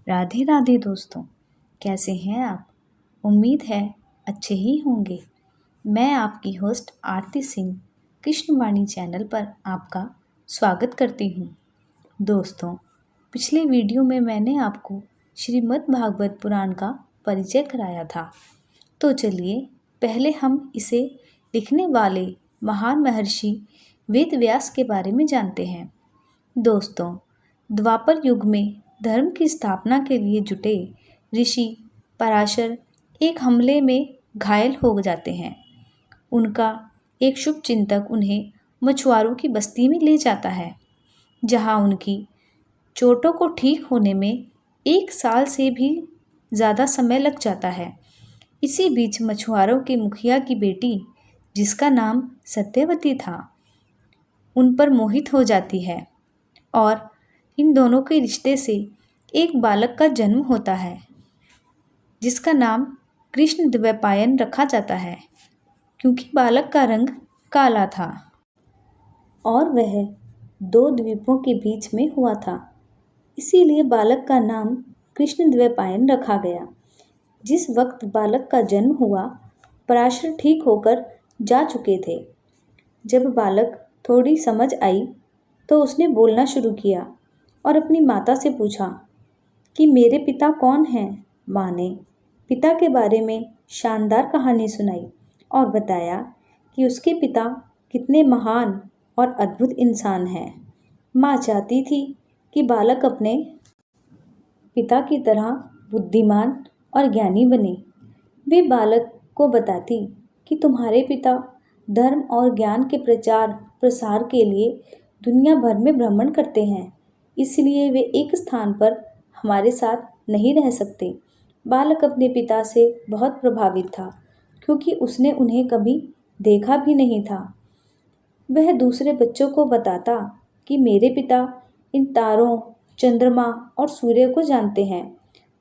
राधे राधे दोस्तों, कैसे हैं आप? उम्मीद है अच्छे ही होंगे। मैं आपकी होस्ट आरती सिंह कृष्णवाणी चैनल पर आपका स्वागत करती हूँ। दोस्तों, पिछले वीडियो में मैंने आपको श्रीमद् भागवत पुराण का परिचय कराया था। तो चलिए पहले हम इसे लिखने वाले महान महर्षि वेद व्यास के बारे में जानते हैं। दोस्तों, द्वापर युग में धर्म की स्थापना के लिए जुटे ऋषि पराशर एक हमले में घायल हो जाते हैं। उनका एक शुभ चिंतक उन्हें मछुआरों की बस्ती में ले जाता है, जहां उनकी चोटों को ठीक होने में 1 साल से भी ज़्यादा समय लग जाता है। इसी बीच मछुआरों के मुखिया की बेटी, जिसका नाम सत्यवती था, उन पर मोहित हो जाती है और इन दोनों के रिश्ते से एक बालक का जन्म होता है, जिसका नाम कृष्ण द्वैपायन रखा जाता है, क्योंकि बालक का रंग काला था और वह 2 द्वीपों के बीच में हुआ था। इसीलिए बालक का नाम कृष्ण द्वैपायन रखा गया। जिस वक्त बालक का जन्म हुआ, पराशर ठीक होकर जा चुके थे। जब बालक थोड़ी समझ आई तो उसने बोलना शुरू किया और अपनी माता से पूछा कि मेरे पिता कौन हैं। माँ ने पिता के बारे में शानदार कहानी सुनाई और बताया कि उसके पिता कितने महान और अद्भुत इंसान हैं। माँ चाहती थी कि बालक अपने पिता की तरह बुद्धिमान और ज्ञानी बने। वे बालक को बताती कि तुम्हारे पिता धर्म और ज्ञान के प्रचार प्रसार के लिए दुनिया भर में भ्रमण करते हैं, इसलिए वे एक स्थान पर हमारे साथ नहीं रह सकते। बालक अपने पिता से बहुत प्रभावित था, क्योंकि उसने उन्हें कभी देखा भी नहीं था। वह दूसरे बच्चों को बताता कि मेरे पिता इन तारों, चंद्रमा और सूर्य को जानते हैं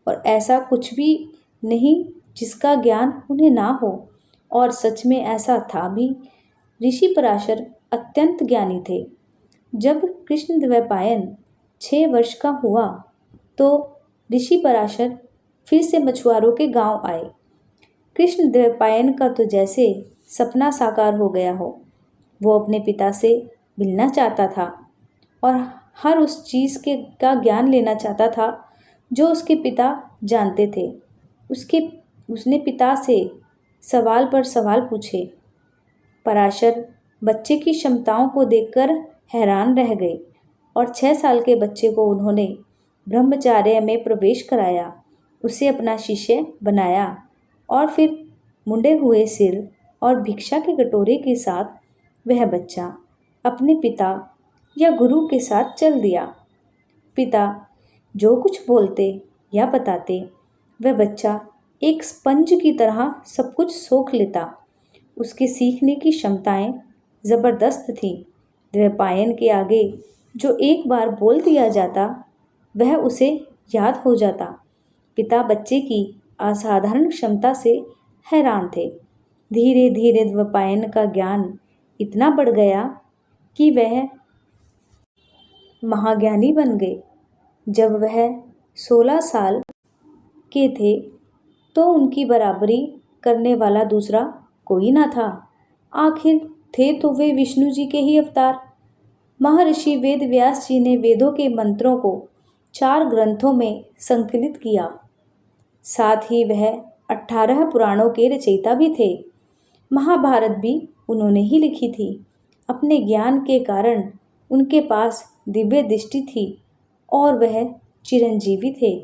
और ऐसा कुछ भी नहीं जिसका ज्ञान उन्हें ना हो। और सच में ऐसा था भी। ऋषि पराशर अत्यंत ज्ञानी थे। जब कृष्ण द्वैपायन 6 वर्ष का हुआ तो ऋषि पराशर फिर से मछुआरों के गांव आए। कृष्ण द्वैपायन का तो जैसे सपना साकार हो गया हो। वो अपने पिता से मिलना चाहता था और हर उस चीज़ का ज्ञान लेना चाहता था जो उसके पिता जानते थे। उसने पिता से सवाल पर सवाल पूछे। पराशर बच्चे की क्षमताओं को देखकर हैरान रह गए और 6 साल के बच्चे को उन्होंने ब्रह्मचार्य में प्रवेश कराया, उसे अपना शिष्य बनाया और फिर मुंडे हुए सिर और भिक्षा के कटोरे के साथ वह बच्चा अपने पिता या गुरु के साथ चल दिया। पिता जो कुछ बोलते या बताते, वह बच्चा एक स्पंज की तरह सब कुछ सोख लेता। उसके सीखने की क्षमताएं ज़बरदस्त थीं। द्वैपायन के आगे जो एक बार बोल दिया जाता, वह उसे याद हो जाता। पिता बच्चे की असाधारण क्षमता से हैरान थे। धीरे धीरे द्वैपायन का ज्ञान इतना बढ़ गया कि वह महाज्ञानी बन गए। जब वह 16 साल के थे तो उनकी बराबरी करने वाला दूसरा कोई ना था। आखिर थे तो वे विष्णु जी के ही अवतार। महर्षि वेद व्यास जी ने वेदों के मंत्रों को 4 ग्रंथों में संकलित किया। साथ ही वह 18 पुराणों के रचयिता भी थे। महाभारत भी उन्होंने ही लिखी थी। अपने ज्ञान के कारण उनके पास दिव्य दृष्टि थी और वह चिरंजीवी थे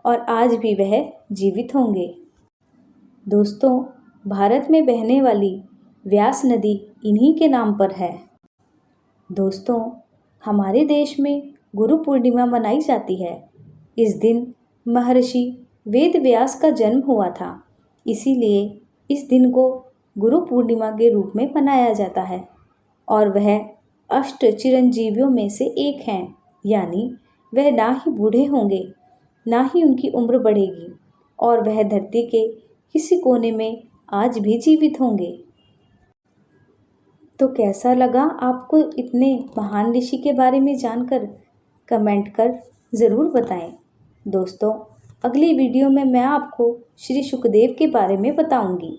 और आज भी वह जीवित होंगे। दोस्तों, भारत में बहने वाली व्यास नदी इन्हीं के नाम पर है। दोस्तों, हमारे देश में गुरु पूर्णिमा मनाई जाती है। इस दिन महर्षि वेद व्यास का जन्म हुआ था, इसीलिए इस दिन को गुरु पूर्णिमा के रूप में मनाया जाता है। और वह अष्ट चिरंजीवियों में से एक हैं, यानी वह ना ही बूढ़े होंगे, ना ही उनकी उम्र बढ़ेगी और वह धरती के किसी कोने में आज भी जीवित होंगे। तो कैसा लगा आपको इतने महान ऋषि के बारे में जानकर? कमेंट कर ज़रूर बताएं। दोस्तों, अगली वीडियो में मैं आपको श्री सुखदेव के बारे में बताऊंगी।